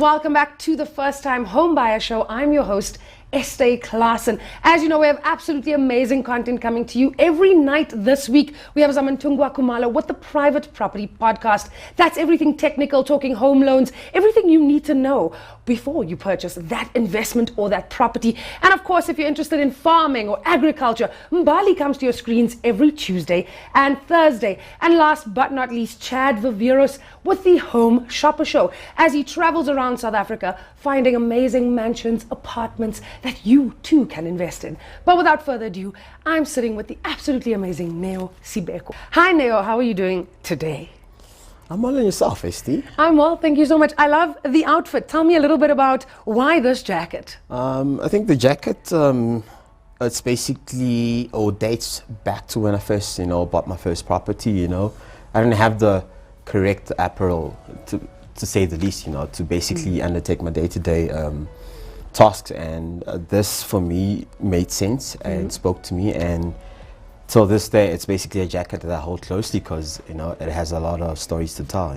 welcome back to the First Time Homebuyer Show. I'm your host, Estee Klaassen. As you know, we have absolutely amazing content coming to you every night this week. We have Zamantungwa Kumalo with the Private Property Podcast. That's everything technical, talking home loans, everything you need to know before you purchase that investment or that property. And of course, if you're interested in farming or agriculture, Mbali comes to your screens every Tuesday and Thursday. And last but not least, Chad Viveros with the Home Shopper Show as he travels around South Africa finding amazing mansions, apartments that you too can invest in. But without further ado, I'm sitting with the absolutely amazing Neo Sibeko. Hi Neo, how are you doing today? I'm well, on yourself, Esti. I'm well, thank you so much. I love the outfit. Tell me a little bit about why this jacket. I think the jacket, it's basically, or dates back to when I first, bought my first property, I didn't have the correct apparel, to say the least, to basically undertake my day-to-day tasks. And this, for me, made sense and spoke to me. And till this day, it's basically a jacket that I hold closely because, it has a lot of stories to tell.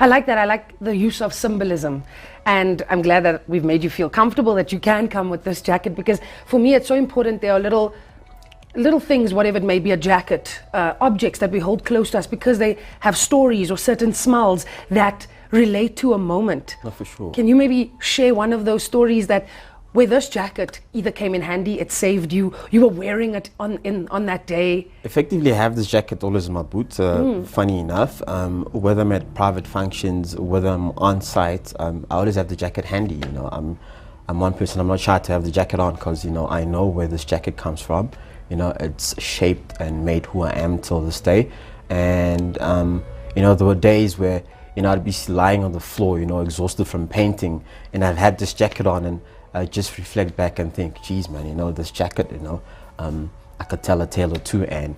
I like that. I like the use of symbolism. And I'm glad that we've made you feel comfortable that you can come with this jacket, because for me, it's so important. There are little things, whatever it may be, a jacket, objects that we hold close to us because they have stories or certain smells that relate to a moment. No, for sure. Can you maybe share one of those stories that where this jacket either came in handy, it saved you, you were wearing it on that day? Effectively, I have this jacket always in my boot. Funny enough, whether I'm at private functions, whether I'm on site, I always have the jacket handy. I'm one person, I'm not shy to have the jacket on because I know where this jacket comes from. It's shaped and made who I am till this day. And there were days where I'd be lying on the floor, exhausted from painting, and I've had this jacket on, and I just reflect back and think, geez, man, this jacket, I could tell a tale or two, and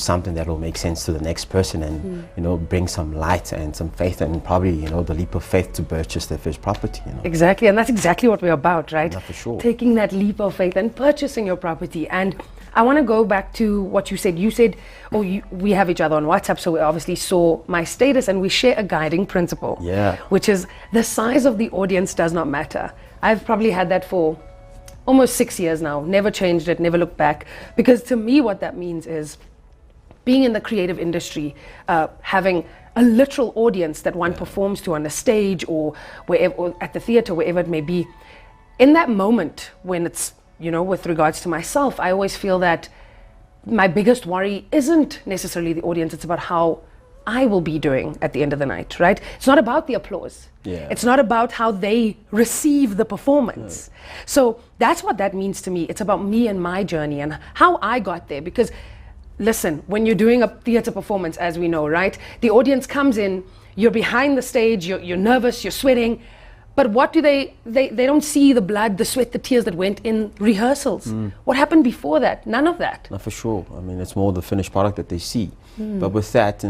something that will make sense to the next person, and bring some light and some faith, and probably the leap of faith to purchase their first property. Exactly, and that's exactly what we're about, right? Yeah, for sure. Taking that leap of faith and purchasing your property. And I want to go back to what you said. You said, we have each other on WhatsApp, so we obviously saw my status, and we share a guiding principle, which is the size of the audience does not matter. I've probably had that for almost 6 years now, never changed it, never looked back, because to me what that means is being in the creative industry, having a literal audience that one performs to on a stage or wherever, or at the theater, wherever it may be. In that moment when it's, with regards to myself, I always feel that my biggest worry isn't necessarily the audience, it's about how I will be doing at the end of the night, right? It's not about the applause. It's not about how they receive the performance. So that's what that means to me. It's about me and my journey and how I got there. Because listen, when you're doing a theater performance, as we know, right? The audience comes in, you're behind the stage, you're nervous, you're sweating. But what do they don't see the blood, the sweat, the tears that went in rehearsals. What happened before that? None of that. No, for sure. I mean, it's more the finished product that they see. But with that,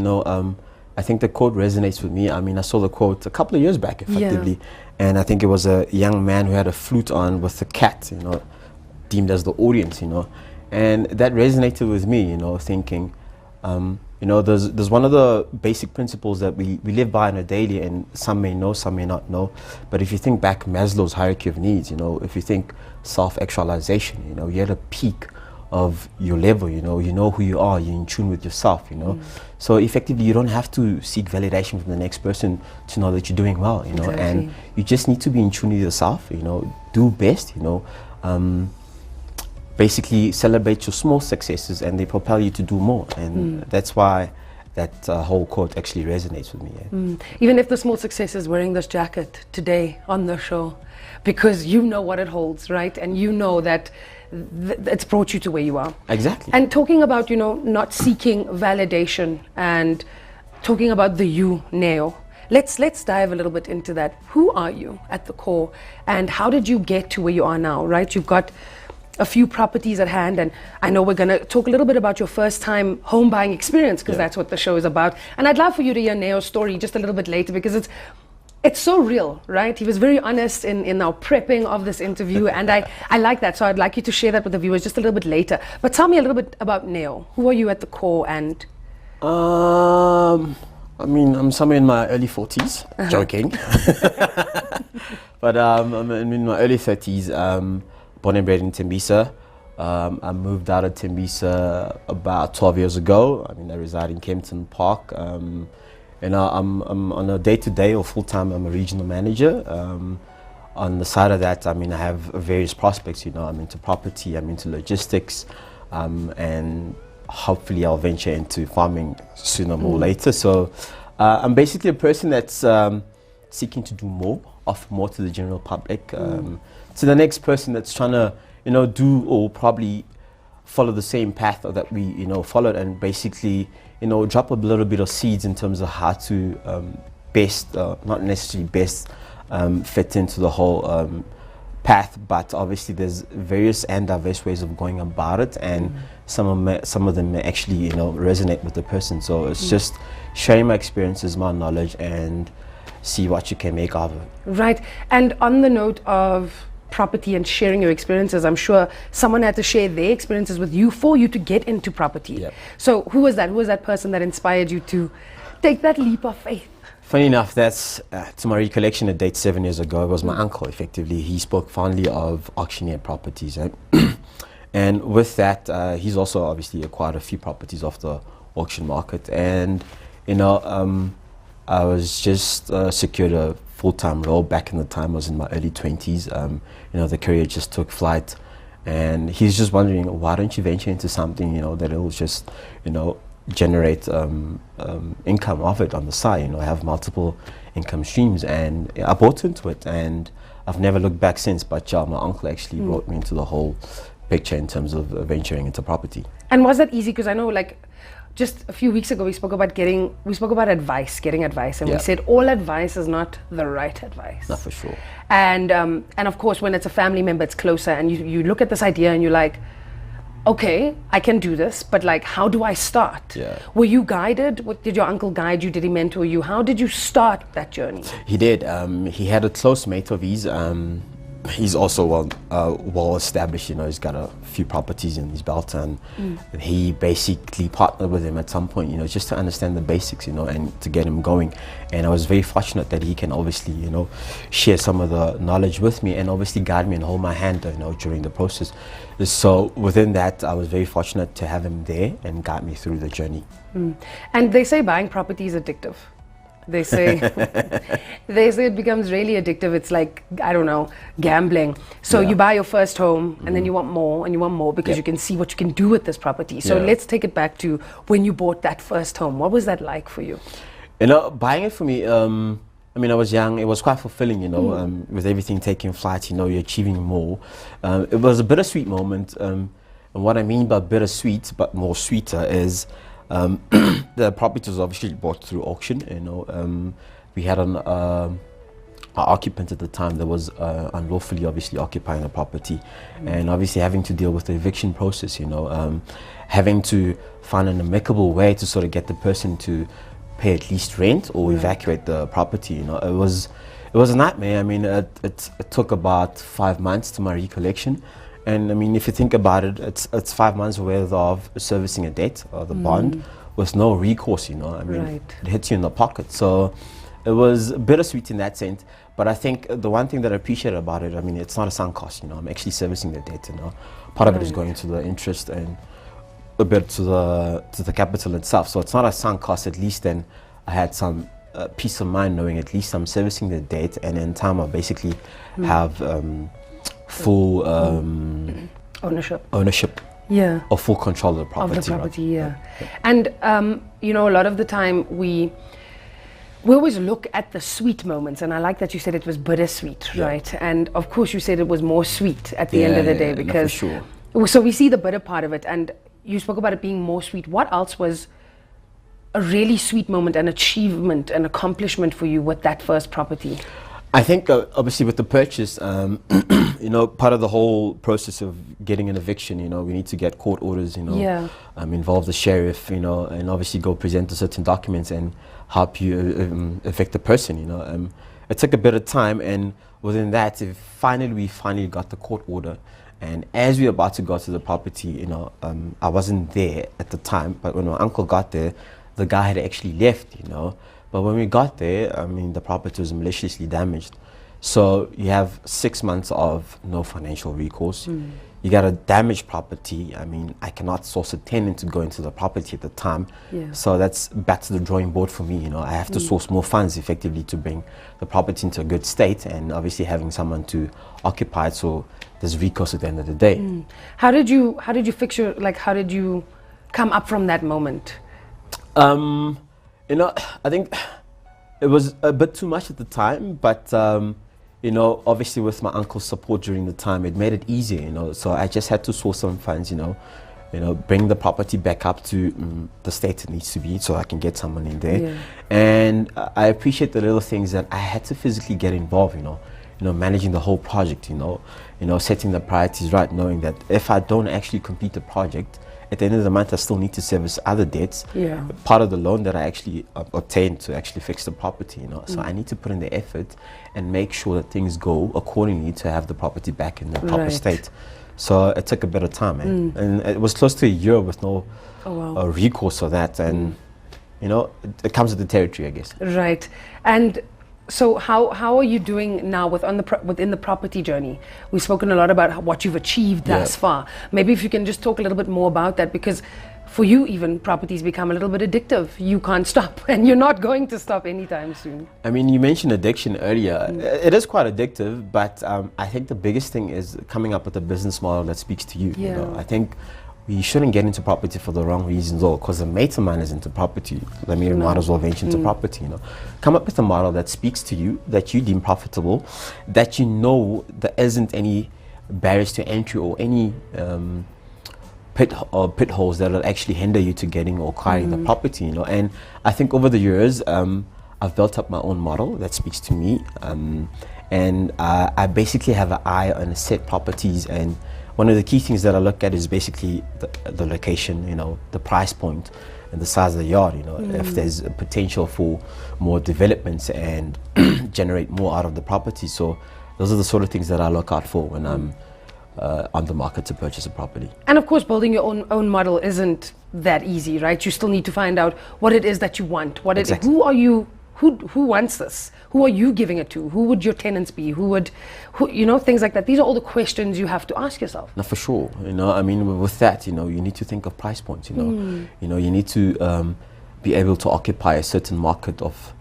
I think the quote resonates with me. I mean, I saw the quote a couple of years back, effectively. And I think it was a young man who had a flute on with a cat, deemed as the audience, And that resonated with me, thinking, there's one of the basic principles that we live by on a daily, and some may know, some may not know. But if you think back Maslow's hierarchy of needs, if you think self-actualization, you're at a peak of your level, you know who you are, you're in tune with yourself, So effectively, you don't have to seek validation from the next person to know that you're doing well, and you just need to be in tune with yourself, do best, basically celebrate your small successes, and they propel you to do more. And that's why that whole quote actually resonates with me. Even if the small success is wearing this jacket today on the show, because you know what it holds, right? And you know that it's brought you to where you are. Exactly. And talking about, not seeking validation, and talking about the you, Neo, let's dive a little bit into that. Who are you at the core, and how did you get to where you are now, right? You've got a few properties at hand, and I know we're going to talk a little bit about your first time home buying experience, because that's what the show is about. And I'd love for you to hear Neo's story just a little bit later, because it's so real, right? He was very honest in our prepping of this interview, and I like that. So I'd like you to share that with the viewers just a little bit later. But tell me a little bit about Neo. Who are you at the core? And I mean, I'm somewhere in my early 40s, joking. But I'm in my early 30s, born and bred in Tembisa. I moved out of Tembisa about 12 years ago. I mean, I reside in Kempton Park. I'm on a day-to-day or full-time, I'm a regional manager. On the side of that, I mean, I have various prospects, I'm into property, I'm into logistics, and hopefully I'll venture into farming sooner or later. So I'm basically a person that's seeking to do more, offer more to the general public, to the next person that's trying to, do or probably follow the same path that we, followed, and basically, drop a little bit of seeds in terms of how to best, not necessarily best, fit into the whole path, but obviously there's various and diverse ways of going about it, and some of them may actually resonate with the person. So it's just sharing my experiences, my knowledge, and see what you can make of it. Right. And on the note of property and sharing your experiences, I'm sure someone had to share their experiences with you for you to get into property. Yep. So who was that? Who was that person that inspired you to take that leap of faith? Funny enough, that's to my recollection, a date 7 years ago. It was my uncle, effectively. He spoke fondly of auctioneer properties. And with that, he's also obviously acquired a few properties off the auction market. And, I was just secured a full-time role. Back in the time, I was in my early 20s. The career just took flight. And he's just wondering, why don't you venture into something, that will just, generate income of it on the side, have multiple income streams. And I bought into it, and I've never looked back since. But my uncle actually brought me into the whole picture in terms of venturing into property. And was that easy? Because I know, just a few weeks ago we spoke about getting advice, and we said all advice is not the right advice. Not for sure. And of course, when it's a family member, it's closer, and you look at this idea and you're like, okay, I can do this, but how do I start? Yeah. Were you guided? Did your uncle guide you? Did he mentor you? How did you start that journey? He did. He had a close mate of his. He's also well established. He's got a few properties in his belt, and he basically partnered with him at some point, just to understand the basics, and to get him going. And I was very fortunate that he can obviously, share some of the knowledge with me, and obviously guide me and hold my hand, during the process. So within that, I was very fortunate to have him there and guide me through the journey. And they say buying property is addictive. They say it becomes really addictive. It's like, I don't know, gambling. So you buy your first home, and then you want more and you want more, because you can see what you can do with this property. So let's take it back to when you bought that first home. What was that like for you? Buying it for me, I was young. It was quite fulfilling, with everything taking flight, you're achieving more. It was a bittersweet moment. And what I mean by bittersweet, but more sweeter, is the property was obviously bought through auction. We had an occupant at the time that was unlawfully obviously occupying the property, and obviously having to deal with the eviction process, having to find an amicable way to sort of get the person to pay at least rent or evacuate the property. It was a nightmare. It took about 5 months to my recollection. And if you think about it, it's 5 months worth of servicing a debt or the bond with no recourse, It hits you in the pocket. So it was bittersweet in that sense. But I think the one thing that I appreciate about it, it's not a sunk cost, I'm actually servicing the debt, Part of it is going to the interest and a bit to the capital itself. So it's not a sunk cost. At least then I had some peace of mind knowing at least I'm servicing the debt, and in time I basically have full ownership or full control of the property. And a lot of the time we always look at the sweet moments, and I like that you said it was bittersweet, right? And of course you said it was more sweet at the end of the day, because so we see the bitter part of it, and you spoke about it being more sweet. What else was a really sweet moment, an achievement, an accomplishment for you with that first property? I think obviously with the purchase, part of the whole process of getting an eviction, we need to get court orders, involve the sheriff, and obviously go present the certain documents and help you evict the person, It took a bit of time, and within that, we finally got the court order. And as we were about to go to the property, I wasn't there at the time, but when my uncle got there, the guy had actually left, you know. But when we got there, I mean, the property was maliciously damaged. So you have 6 months of no financial recourse. You got a damaged property. I mean, I cannot source a tenant to go into the property at the time. So that's back to the drawing board for me, you know. I have to source more funds effectively to bring the property into a good state, and obviously having someone to occupy it, so there's recourse at the end of the day. How did you fix your, like, how did you come up from that moment? You know, I think it was a bit too much at the time, but you know, obviously with my uncle's support during the time, it made it easier, you know. So I just had to source some funds, you know, bring the property back up to the state it needs to be, so I can get someone in there. And I appreciate the little things that I had to physically get involved, you know, managing the whole project, you know, setting the priorities right, knowing that if I don't actually complete the project, at the end of the month, I still need to service other debts. Part of the loan that I actually obtained to actually fix the property, you know. So I need to put in the effort and make sure that things go accordingly to have the property back in the proper state. So it took a bit of time, and it was close to a year with no recourse for that. And you know, it comes with the territory, I guess. Right. And so how are you doing now within the property journey? We've spoken a lot about what you've achieved thus far. Maybe if you can just talk a little bit more about that, because for you, even, properties become a little bit addictive. You can't stop, and you're not going to stop anytime soon. I mean, you mentioned addiction earlier. It is quite addictive, but I think the biggest thing is coming up with a business model that speaks to you. You know? I think we shouldn't get into property for the wrong reasons, or because a mate of mine is into property. Let me might as well venture into property, you know. Come up with a model that speaks to you, that you deem profitable, that you know there isn't any barriers to entry or any pitholes that will actually hinder you to getting or acquiring the property, you know. And I think over the years, I've built up my own model that speaks to me, and I basically have an eye on set properties, and one of the key things that I look at is basically the location, you know, the price point and the size of the yard, you know, if there's a potential for more developments and generate more out of the property. So those are the sort of things that I look out for when I'm on the market to purchase a property. And of course, building your own model isn't that easy, right? You still need to find out what it is that you want. Who are you? Who wants this? Who are you giving it to? Who would your tenants be? Who, you know, things like that. These are all the questions you have to ask yourself. No, for sure. You know, I mean, with that, you know, you need to think of price points, you know. You know, you need to be able to occupy a certain market of,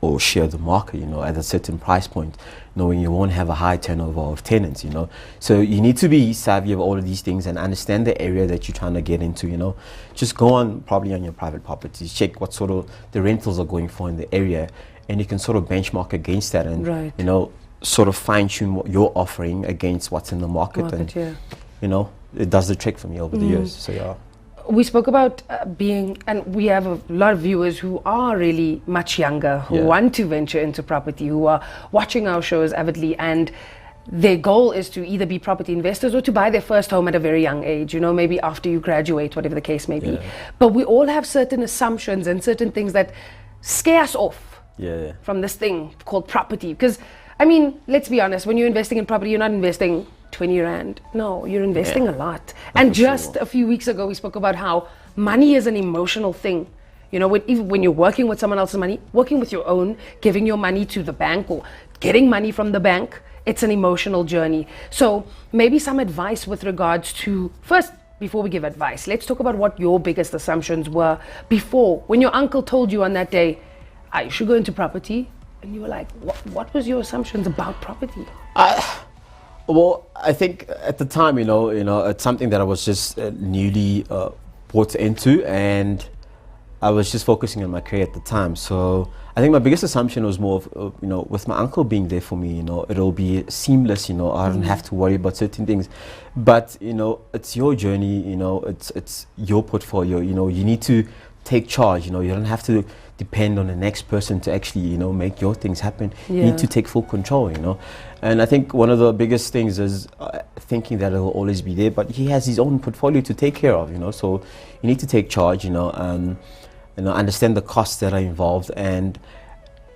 or share the market, you know, at a certain price point, knowing you won't have a high turnover of tenants, you know. So you need to be savvy of all of these things and understand the area that you're trying to get into, you know. Just go on probably on your private properties, check what sort of the rentals are going for in the area, and you can sort of benchmark against that and, you know, sort of fine-tune what you're offering against what's in the market. And, you know, it does the trick for me over the years. So, we spoke about and we have a lot of viewers who are really much younger, who want to venture into property, who are watching our shows avidly, and their goal is to either be property investors or to buy their first home at a very young age, you know, maybe after you graduate, whatever the case may be. But we all have certain assumptions and certain things that scare us off from this thing called property. Because, I mean, let's be honest, when you're investing in property, you're not investing 20 Rand. No, you're investing a lot. And just a few weeks ago, we spoke about how money is an emotional thing. You know, even when you're working with someone else's money, working with your own, giving your money to the bank or getting money from the bank, it's an emotional journey. So maybe some advice with regards to, first, before we give advice, let's talk about what your biggest assumptions were before, when your uncle told you on that day, you should go into property, and you were like, what was your assumptions about property? Well, I think at the time, you know, it's something that I was just newly brought into, and I was just focusing on my career at the time. So I think my biggest assumption was more of, you know, with my uncle being there for me, you know, it'll be seamless, you know, I don't have to worry about certain things. But, you know, it's your journey, you know, it's your portfolio, you know, you need to take charge, you know, you don't have to depend on the next person to actually, you know, make your things happen. You need to take full control, you know. And I think one of the biggest things is thinking that it will always be there, but he has his own portfolio to take care of, you know. So you need to take charge, you know, understand the costs that are involved, and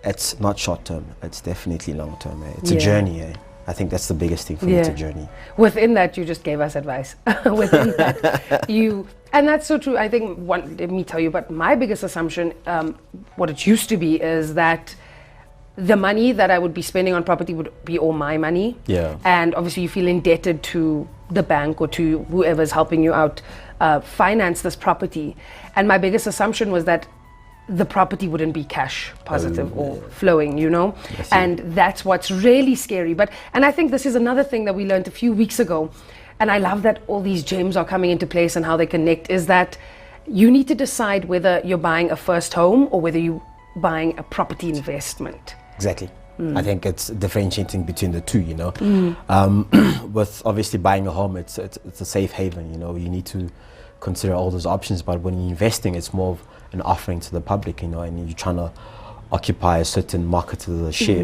it's not short term, it's definitely long term. It's a journey. I think that's the biggest thing for me, it's a journey. Within that, you just gave us advice. Within that, and that's so true. I think, let me tell you, but my biggest assumption, what it used to be, is that the money that I would be spending on property would be all my money. Yeah. And obviously you feel indebted to the bank or to whoever's helping you out finance this property. And my biggest assumption was that the property wouldn't be cash positive or flowing, you know? And that's what's really scary. And I think this is another thing that we learned a few weeks ago. And I love that all these gems are coming into place and how they connect, is that you need to decide whether you're buying a first home or whether you're buying a property investment. Exactly. I think it's differentiating between the two, you know. With obviously buying a home, it's a safe haven, you know. You need to consider all those options, but when you're investing, it's more of an offering to the public, you know, and you're trying to occupy a certain market to the share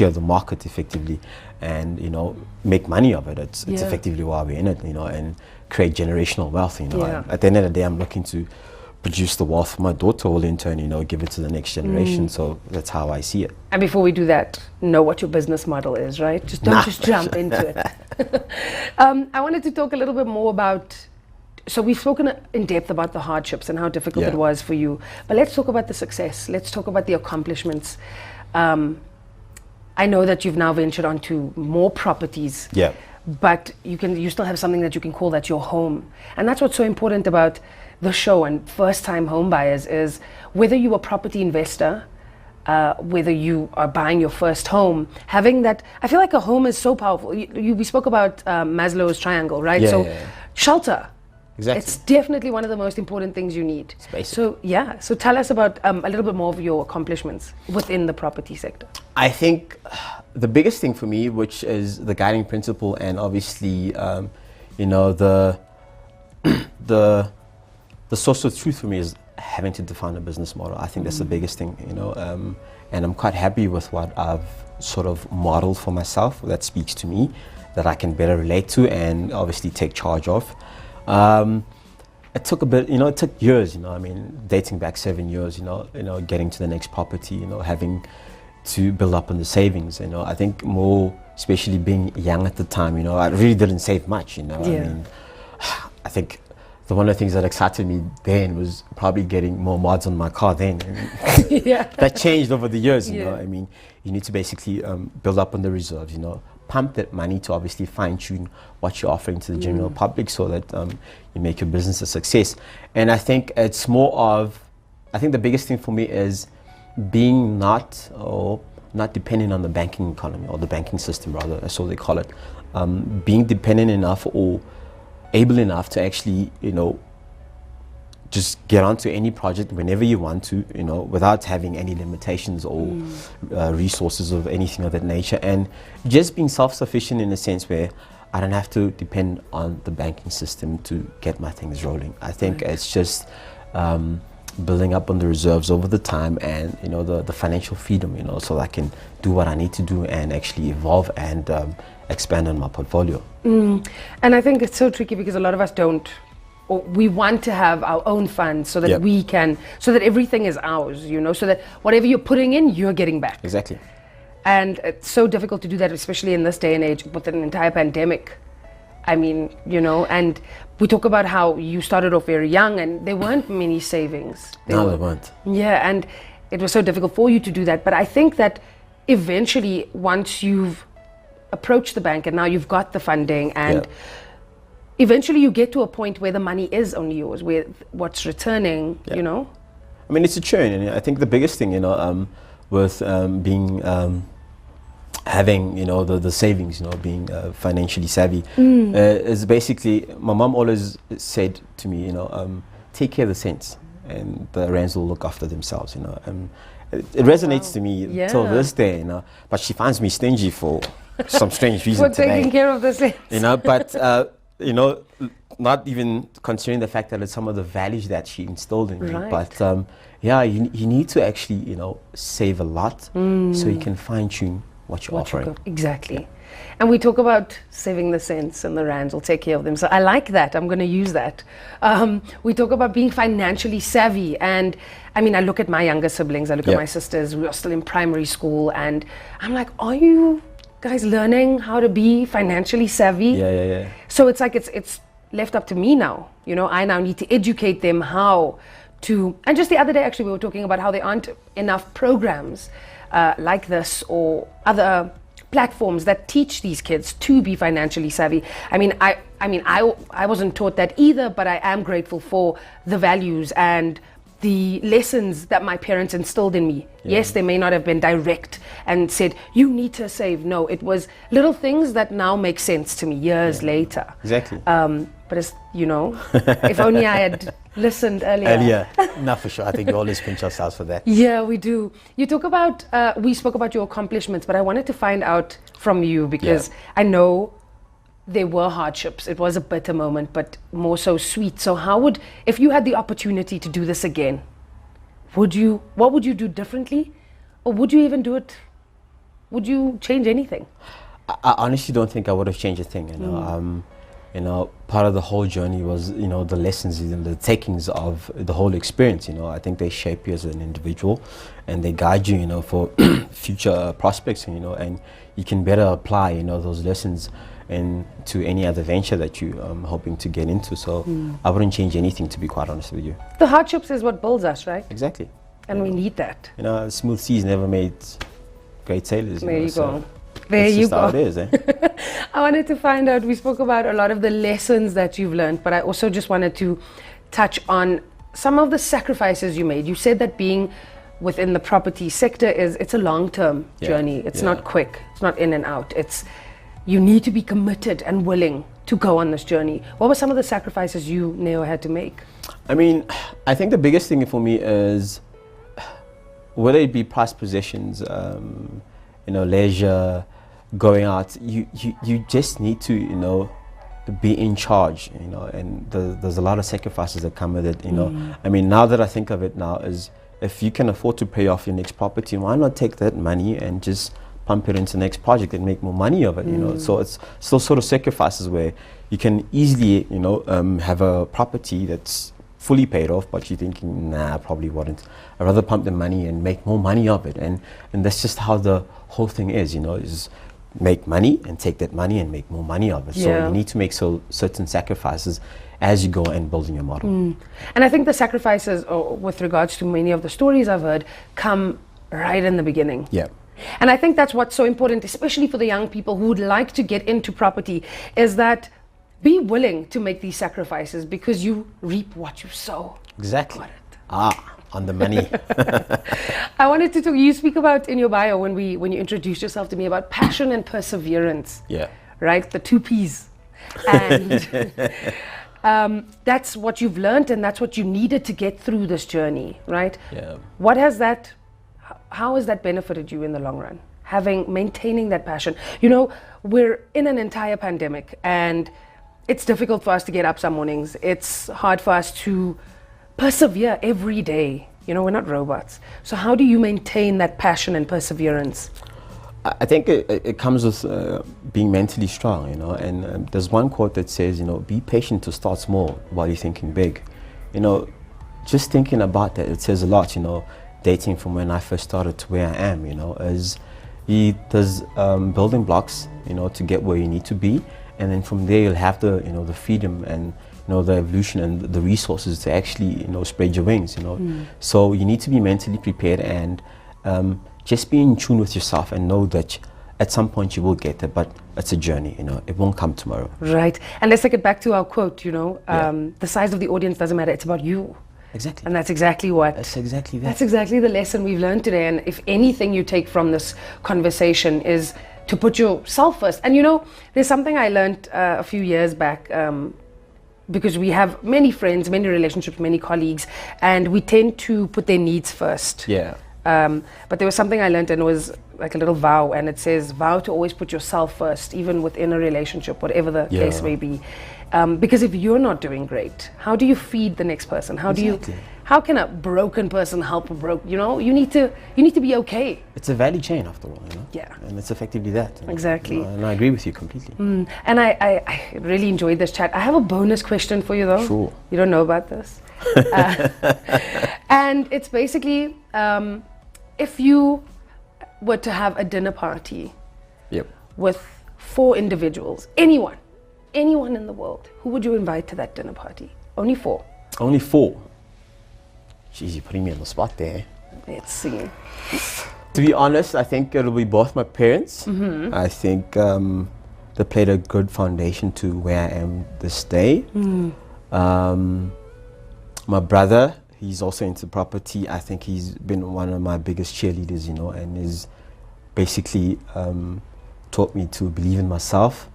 of the market effectively, and, you know, make money of it. It's effectively why we're in it, you know, and create generational wealth, you know. At the end of the day, I'm looking to produce the wealth for my daughter, will in turn, you know, give it to the next generation. So that's how I see it. And before we do that, know what your business model is, right? Just don't just jump into it. I wanted to talk a little bit more about, so we've spoken in depth about the hardships and how difficult it was for you, but let's talk about the success. Let's talk about the accomplishments. I know that you've now ventured onto more properties, but you still have something that you can call that your home. And that's what's so important about the show and first-time home buyers, is whether you're a property investor, whether you are buying your first home, having that, I feel like a home is so powerful. We spoke about Maslow's triangle, right? Shelter. Exactly. It's definitely one of the most important things you need. So tell us about a little bit more of your accomplishments within the property sector. I think the biggest thing for me, which is the guiding principle, and obviously, you know, the source of truth for me, is having to define a business model. I think that's the biggest thing, you know, and I'm quite happy with what I've sort of modeled for myself that speaks to me, that I can better relate to and obviously take charge of. It took a bit, you know, it took years, you know, I mean, dating back 7 years, you know, getting to the next property, you know, having to build up on the savings, you know. I think more, especially being young at the time, you know, I really didn't save much, you know. I mean, I think one of the things that excited me then was probably getting more mods on my car then. That changed over the years, you know. I mean, you need to basically build up on the reserves, you know, pump that money to obviously fine-tune what you're offering to the general public, so that you make your business a success. And I think it's more of, I think the biggest thing for me is being not dependent on the banking economy, or the banking system rather, that's what they call it. Being dependent enough or able enough to actually, you know, just get onto any project whenever you want to, you know, without having any limitations or resources of anything of that nature, and just being self-sufficient in a sense where I don't have to depend on the banking system to get my things rolling. I think it's just building up on the reserves over the time, and, you know, the financial freedom, you know, so I can do what I need to do and actually evolve and expand on my portfolio. And I think it's so tricky because a lot of us don't, or we want to have our own funds so that we can, so that everything is ours, you know, so that whatever you're putting in, you're getting back. Exactly. And it's so difficult to do that, especially in this day and age with an entire pandemic. I mean, you know, and we talk about how you started off very young and there weren't many savings. There weren't. Yeah, and it was so difficult for you to do that. But I think that eventually, once you've approached the bank and now you've got the funding, and eventually you get to a point where the money is only yours, where what's returning, you know? I mean, it's a churn, and I think the biggest thing, you know, with being having, you know, the savings, you know, being financially savvy, is basically, my mom always said to me, you know, take care of the cents and the rands will look after themselves, you know. It resonates to me till this day, you know, but she finds me stingy for some strange reason today. For taking care of the cents. You know, but, you know, not even considering the fact that it's some of the values that she instilled in me, but yeah, you need to actually, you know, save a lot so you can fine-tune what you're offering. Exactly. And we talk about saving the cents and the rands will take care of them. So I like that. I'm going to use that. We talk about being financially savvy. And I mean, I look at my younger siblings, I look at my sisters who are still in primary school, and I'm like, are you guys learning how to be financially savvy. Yeah. So it's like it's left up to me now. You know, I now need to educate them how to. And just the other day, actually, we were talking about how there aren't enough programs like this or other platforms that teach these kids to be financially savvy. I wasn't taught that either, but I am grateful for the values and the lessons that my parents instilled in me. Yes, they may not have been direct and said, you need to save. No, it was little things that now make sense to me years later. Exactly. But it's, you know, if only I had listened earlier. No, for sure. I think we always pinch ourselves for that. Yeah, we do. You talk about, we spoke about your accomplishments, but I wanted to find out from you because I know there were hardships. It was a bitter moment, but more so sweet. So if you had the opportunity to do this again, what would you do differently? Or would you even do it? Would you change anything? I honestly don't think I would have changed a thing. You know, part of the whole journey was, you know, the lessons and the takings of the whole experience. You know, I think they shape you as an individual, and they guide you, you know, for future prospects. You know, and you can better apply, you know, those lessons into any other venture that you hoping to get into. So I wouldn't change anything, to be quite honest with you. The hardships is what builds us, right? Exactly. And we need that. You know, smooth seas never made great sailors. There you go. There you go. How it is, eh? I wanted to find out, we spoke about a lot of the lessons that you've learned, but I also just wanted to touch on some of the sacrifices you made. You said that being within the property sector it's a long-term journey. It's not quick. It's not in and out. You need to be committed and willing to go on this journey. What were some of the sacrifices you, Neo, had to make? I mean, I think the biggest thing for me is whether it be prized possessions, you know, leisure, going out, you just need to, you know, be in charge, you know, and there's a lot of sacrifices that come with it, you know. I mean, now that I think of it now, is if you can afford to pay off your next property, why not take that money and just pump it into the next project and make more money of it, you know. So it's still sort of sacrifices where you can easily, you know, have a property that's fully paid off, but you're thinking, nah, I probably wouldn't. I'd rather pump the money and make more money of it. And that's just how the whole thing is, you know, is make money and take that money and make more money of it. So you need to make certain sacrifices as you go and building your model. And I think the sacrifices, with regards to many of the stories I've heard, come right in the beginning. Yeah. And I think that's what's so important, especially for the young people who would like to get into property, is that be willing to make these sacrifices because you reap what you sow. Exactly. On the money. I wanted to talk, you speak about in your bio when you introduced yourself to me about passion and perseverance. Yeah. Right? The 2 P's. And that's what you've learned and that's what you needed to get through this journey, right? Yeah. How has that benefited you in the long run? Maintaining that passion. You know, we're in an entire pandemic and it's difficult for us to get up some mornings. It's hard for us to persevere every day. You know, we're not robots. So how do you maintain that passion and perseverance? I think it comes with being mentally strong, you know, and there's one quote that says, you know, be patient to start small while you're thinking big. You know, just thinking about that, it says a lot, you know, dating from when I first started to where I am, you know, there's building blocks, you know, to get where you need to be. And then from there you'll have the, you know, the freedom and, you know, the evolution and the resources to actually, you know, spread your wings, you know. So you need to be mentally prepared and just be in tune with yourself and know that at some point you will get there, but it's a journey, you know, it won't come tomorrow. Right. And let's take it back to our quote, you know, the size of the audience doesn't matter, it's about you. Exactly. And that's exactly what. That's exactly that. That's exactly the lesson we've learned today. And if anything you take from this conversation is to put yourself first. And you know, there's something I learned a few years back, because we have many friends, many relationships, many colleagues, and we tend to put their needs first. Yeah. But there was something I learned and it was like a little vow, and it says, vow to always put yourself first, even within a relationship, whatever the case may be. Because if you're not doing great, how do you feed the next person? How can a broken person help a broke? You know, you need to be okay. It's a value chain after all, you know. Yeah. And it's effectively that. You know? Exactly. And I agree with you completely. And I really enjoyed this chat. I have a bonus question for you though. Sure. You don't know about this. And it's basically, if you were to have a dinner party, with 4 individuals, anyone in the world, who would you invite to that dinner party? Only 4. Only 4? Jeez, you're putting me on the spot there. Let's see. To be honest, I think it'll be both my parents. I think they played a good foundation to where I am this day. My brother, he's also into property. I think he's been one of my biggest cheerleaders, you know, and is basically taught me to believe in myself.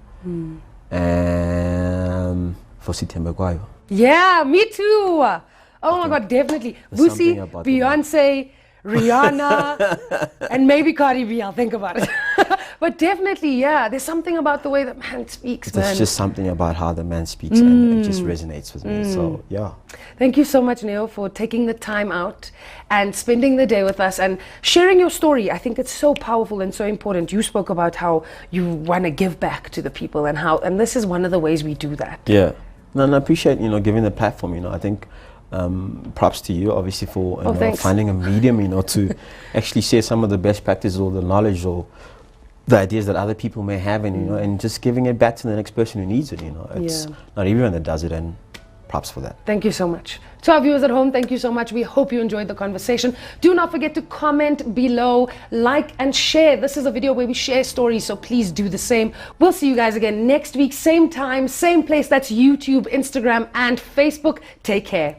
And for Sibeko. Yeah, me too. Oh my God, definitely. Vusi, Beyonce, Rihanna, and maybe Cardi B, I'll think about it. But definitely, yeah, there's something about the way that man speaks, There's just something about how the man speaks and it just resonates with me, so yeah. Thank you so much, Neo, for taking the time out and spending the day with us and sharing your story. I think it's so powerful and so important. You spoke about how you want to give back to the people and this is one of the ways we do that. Yeah, and I appreciate, you know, giving the platform, you know, I think props to you, obviously, for finding a medium, you know, to actually share some of the best practices or the knowledge or the ideas that other people may have, and you know, and just giving it back to the next person who needs it. You know, it's not everyone that does it, and props for that. Thank you so much. To our viewers at home, thank you so much. We hope you enjoyed the conversation. Do not forget to comment below, like and share. This is a video where we share stories, so please do the same. We'll see you guys again next week, same time, same place. That's YouTube, Instagram, and Facebook. Take care.